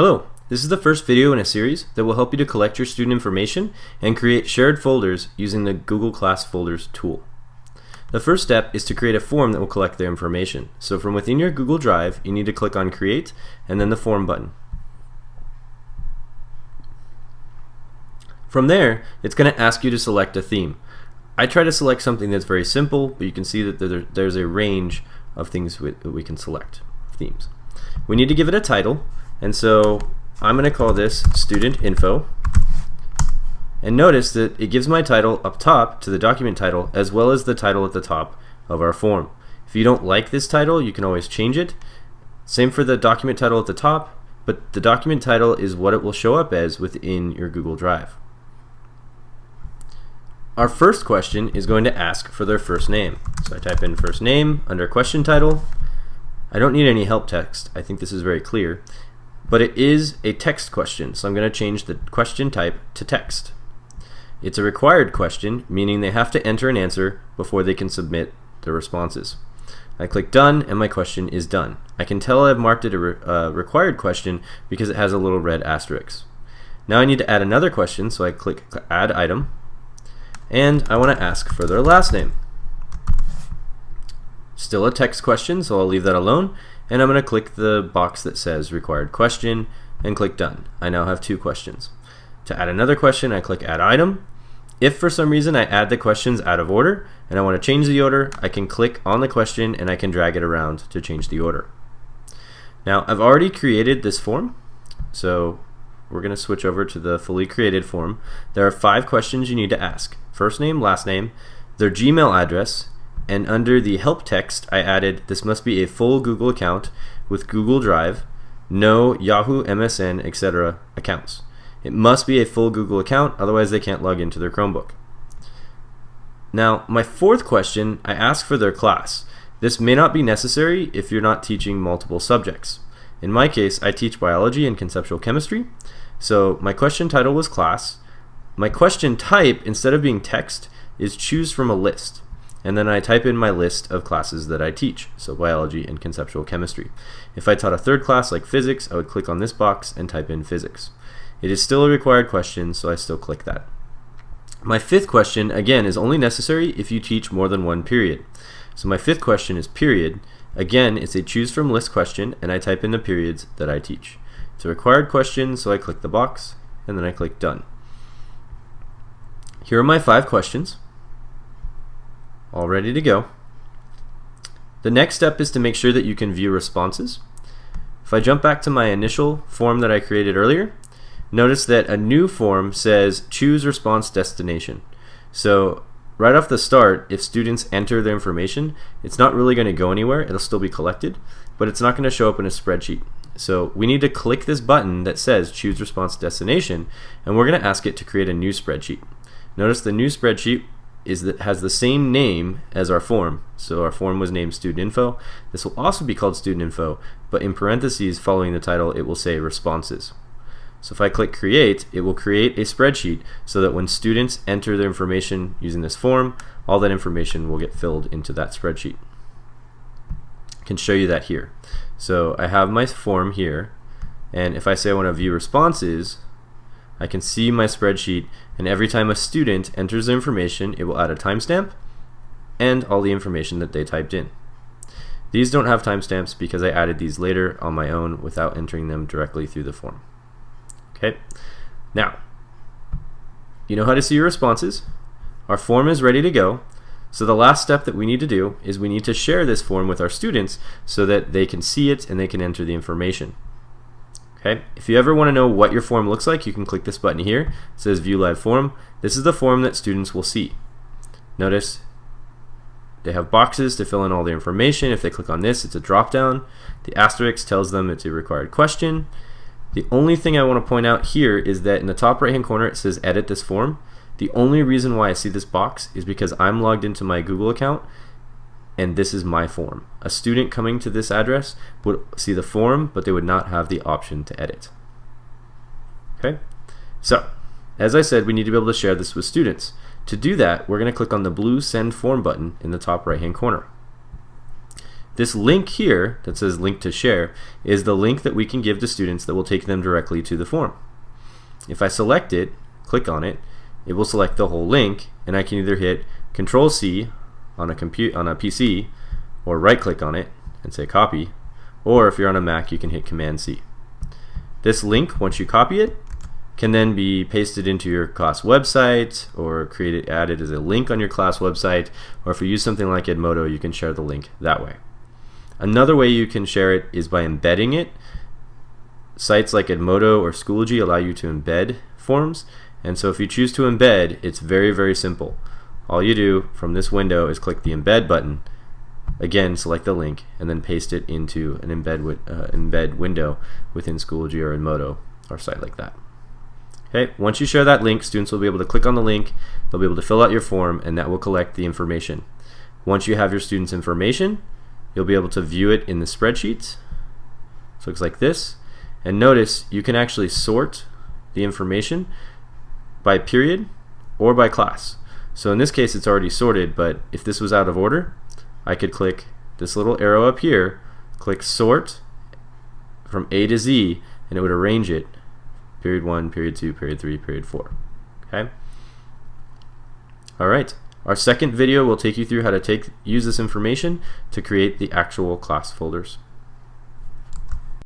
Hello, this is the first video in a series that will help you to collect your student information and create shared folders using the Gclassfolders tool. The first step is to create a form that will collect their information. So from within your Google Drive, you need to click on Create and then the Form button. From there, it's going to ask you to select a theme. I try to select something that's very simple, but you can see that there's a range of things we can select, themes. We need to give it a title, and so I'm going to call this Student Info. And notice that it gives my title up top to the document title as well as the title at the top of our form. If you don't like this title, you can always change it. Same for the document title at the top, but the document title is what it will show up as within your Google Drive. Our first question is going to ask for their first name. So I type in first name under question title. I don't need any help text. I think this is very clear. But it is a text question, so I'm going to change the question type to text. It's a required question, meaning they have to enter an answer before they can submit their responses. I click Done, and my question is done. I can tell I've marked it a required question because it has a little red asterisk. Now I need to add another question, so I click Add Item. And I want to ask for their last name. Still a text question, so I'll leave that alone, and I'm going to click the box that says Required Question and click Done. I now have two questions. To add another question, I click Add Item. If for some reason I add the questions out of order and I want to change the order, I can click on the question and I can drag it around to change the order. Now I've already created this form, so we're going to switch over to the fully created form. There are 5 questions you need to ask. First name, last name, their Gmail address, and under the help text I added this must be a full Google account with Google Drive, no Yahoo, MSN, etc. accounts. It must be a full Google account, otherwise they can't log into their Chromebook. Now my fourth question, I ask for their class. This may not be necessary if you're not teaching multiple subjects. In my case, I teach biology and conceptual chemistry, so my question title was class. My question type, instead of being text, is choose from a list. And then I type in my list of classes that I teach, so biology and conceptual chemistry. If I taught a third class like physics, I would click on this box and type in physics. It is still a required question, so I still click that. My fifth question, again, is only necessary if you teach more than one period. So my fifth question is period. Again, it's a choose from list question, and I type in the periods that I teach. It's a required question, so I click the box, and then I click Done. Here are my 5 questions, all ready to go. The next step is to make sure that you can view responses. If I jump back to my initial form that I created earlier, notice that a new form says choose response destination. So right off the start, if students enter their information, it's not really going to go anywhere. It'll still be collected, but it's not going to show up in a spreadsheet. So we need to click this button that says choose response destination, and we're going to ask it to create a new spreadsheet. Notice the new spreadsheet has the same name as our form. So our form was named Student Info. This will also be called Student Info, but in parentheses following the title it will say Responses. So if I click Create, it will create a spreadsheet so that when students enter their information using this form, all that information will get filled into that spreadsheet. I can show you that here. So I have my form here, and if I say I want to view responses, I can see my spreadsheet, and every time a student enters the information, it will add a timestamp and all the information that they typed in. These don't have timestamps because I added these later on my own without entering them directly through the form. Okay, now you know how to see your responses. Our form is ready to go. So the last step that we need to do is we need to share this form with our students so that they can see it and they can enter the information. Okay, if you ever want to know what your form looks like, you can click this button here. It says View Live Form. This is the form that students will see. Notice they have boxes to fill in all the information. If they click on this, it's a drop down. The asterisk tells them it's a required question. The only thing I want to point out here is that in the top right hand corner it says Edit this form. The only reason why I see this box is because I'm logged into my Google account and this is my form. A student coming to this address would see the form, but they would not have the option to edit. Okay, so as I said, we need to be able to share this with students. To do that, we're going to click on the blue Send Form button in the top right hand corner. This link here that says link to share is the link that we can give to students that will take them directly to the form. If I select it, click on it, it will select the whole link, and I can either hit Control-C on a PC, or right-click on it and say copy, or if you're on a Mac, you can hit Command-C. This link, once you copy it, can then be pasted into your class website, or added as a link on your class website, or if you use something like Edmodo, you can share the link that way. Another way you can share it is by embedding it. Sites like Edmodo or Schoology allow you to embed forms, and so if you choose to embed, it's very, very simple. All you do from this window is click the embed button, again select the link, and then paste it into an embed window within Schoology or Edmodo or a site like that. Okay, once you share that link, students will be able to click on the link, they'll be able to fill out your form, and that will collect the information. Once you have your students' information, you'll be able to view it in the spreadsheet. So it looks like this. And notice you can actually sort the information by period or by class. So in this case it's already sorted, but if this was out of order, I could click this little arrow up here, click sort from A to Z, and it would arrange it period 1, period 2, period 3, period 4. Okay? Alright, our second video will take you through how to use this information to create the actual class folders.